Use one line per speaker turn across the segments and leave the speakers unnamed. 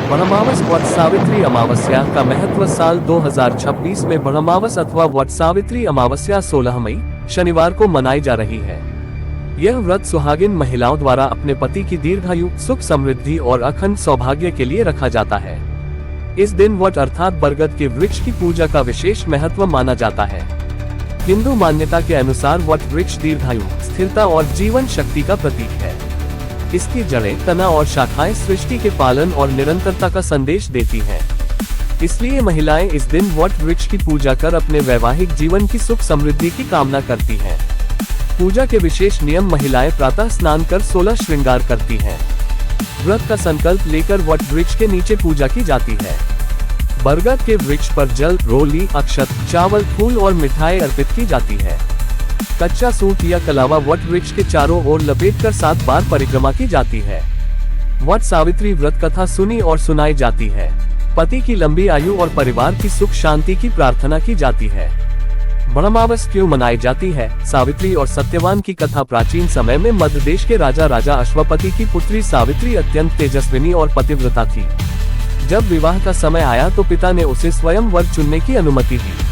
ब्रह्मावस वट सावित्री अमावस्या का महत्व साल 2026 में ब्रह्मावस अथवा वट सावित्री अमावस्या 16 मई शनिवार को मनाई जा रही है। यह व्रत सुहागिन महिलाओं द्वारा अपने पति की दीर्घायु, सुख समृद्धि और अखंड सौभाग्य के लिए रखा जाता है। इस दिन वट अर्थात बरगद के वृक्ष की पूजा का विशेष महत्व माना जाता है। हिंदू मान्यता के अनुसार वट वृक्ष दीर्घायु, स्थिरता और जीवन शक्ति का प्रतीक है। इसकी जड़ें, तना और शाखाएं सृष्टि के पालन और निरंतरता का संदेश देती हैं। इसलिए महिलाएं इस दिन वट वृक्ष की पूजा कर अपने वैवाहिक जीवन की सुख समृद्धि की कामना करती हैं। पूजा के विशेष नियम: महिलाएं प्रातः स्नान कर 16 श्रृंगार करती हैं। व्रत का संकल्प लेकर वट वृक्ष के नीचे पूजा की जाती है। बरगद के वृक्ष पर जल, रोली, अक्षत, चावल, फूल और मिठाई अर्पित की जाती है। कच्चा सूत या कलावा वट वृक्ष के चारों ओर लपेटकर 7 बार परिक्रमा की जाती है। वट सावित्री व्रत कथा सुनी और सुनाई जाती है। पति की लंबी आयु और परिवार की सुख शांति की प्रार्थना की जाती है। ब्रह्मावस क्यों मनाई जाती है? सावित्री और सत्यवान की कथा प्राचीन समय में मध्य देश के राजा अश्वपति की पुत्री सावित्री अत्यंत तेजस्विनी और पतिव्रता थी। जब विवाह का समय आया तो पिता ने उसे स्वयं वर चुनने की अनुमति दी।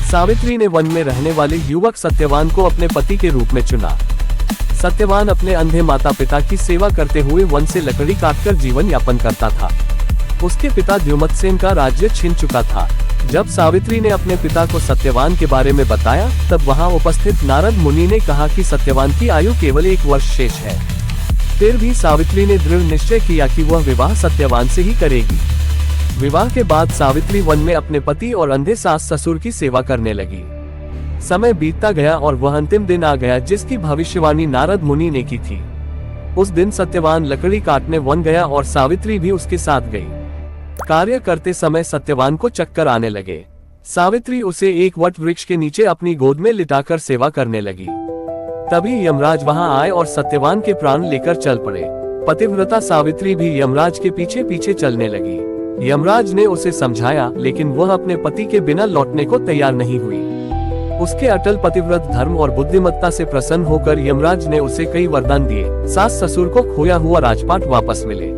सावित्री ने वन में रहने वाले युवक सत्यवान को अपने पति के रूप में चुना। सत्यवान अपने अंधे माता पिता की सेवा करते हुए वन से लकड़ी काटकर जीवन यापन करता था। उसके पिता द्युमत्सेन का राज्य छिन चुका था। जब सावित्री ने अपने पिता को सत्यवान के बारे में बताया, तब वहां उपस्थित नारद मुनि ने कहा कि सत्यवान की आयु केवल 1 वर्ष शेष है। फिर भी सावित्री ने दृढ़ निश्चय किया कि वह विवाह सत्यवान से ही करेगी। विवाह के बाद सावित्री वन में अपने पति और अंधे सास ससुर की सेवा करने लगी। समय बीतता गया और वह अंतिम दिन आ गया जिसकी भविष्यवाणी नारद मुनि ने की थी। उस दिन सत्यवान लकड़ी काटने वन गया और सावित्री भी उसके साथ गई। कार्य करते समय सत्यवान को चक्कर आने लगे। सावित्री उसे एक वट वृक्ष के नीचे अपनी गोद में लिटाकर सेवा करने लगी। तभी यमराज वहां आए और सत्यवान के प्राण लेकर चल पड़े। पतिव्रता सावित्री भी यमराज के पीछे पीछे चलने लगी। यमराज ने उसे समझाया, लेकिन वह अपने पति के बिना लौटने को तैयार नहीं हुई। उसके अटल पतिव्रत धर्म और बुद्धिमत्ता से प्रसन्न होकर यमराज ने उसे कई वरदान दिए। सास ससुर को खोया हुआ राजपाट वापस मिले,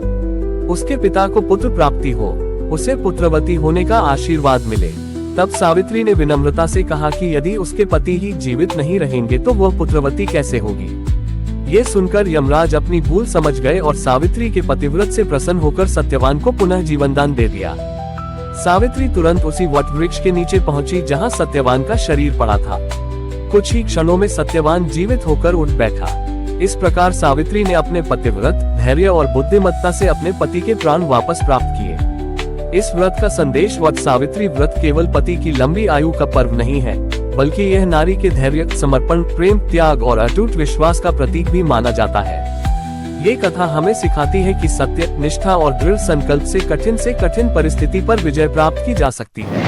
उसके पिता को पुत्र प्राप्ति हो, उसे पुत्रवती होने का आशीर्वाद मिले। तब सावित्री ने विनम्रता से कहा कि यदि उसके पति ही जीवित नहीं रहेंगे तो वह पुत्रवती कैसे होगी। ये सुनकर यमराज अपनी भूल समझ गए और सावित्री के पतिव्रत से प्रसन्न होकर सत्यवान को पुनः जीवनदान दे दिया। सावित्री तुरंत उसी वट वृक्ष के नीचे पहुंची जहां सत्यवान का शरीर पड़ा था। कुछ ही क्षणों में सत्यवान जीवित होकर उठ बैठा। इस प्रकार सावित्री ने अपने पतिव्रत, धैर्य और बुद्धिमत्ता से अपने पति के प्राण वापस प्राप्त किए। इस व्रत का संदेश: वट सावित्री व्रत केवल पति की लंबी आयु का पर्व नहीं है, बल्कि यह नारी के धैर्य, समर्पण, प्रेम, त्याग और अटूट विश्वास का प्रतीक भी माना जाता है। ये कथा हमें सिखाती है कि सत्य, निष्ठा और दृढ़ संकल्प से कठिन परिस्थिति पर विजय प्राप्त की जा सकती है।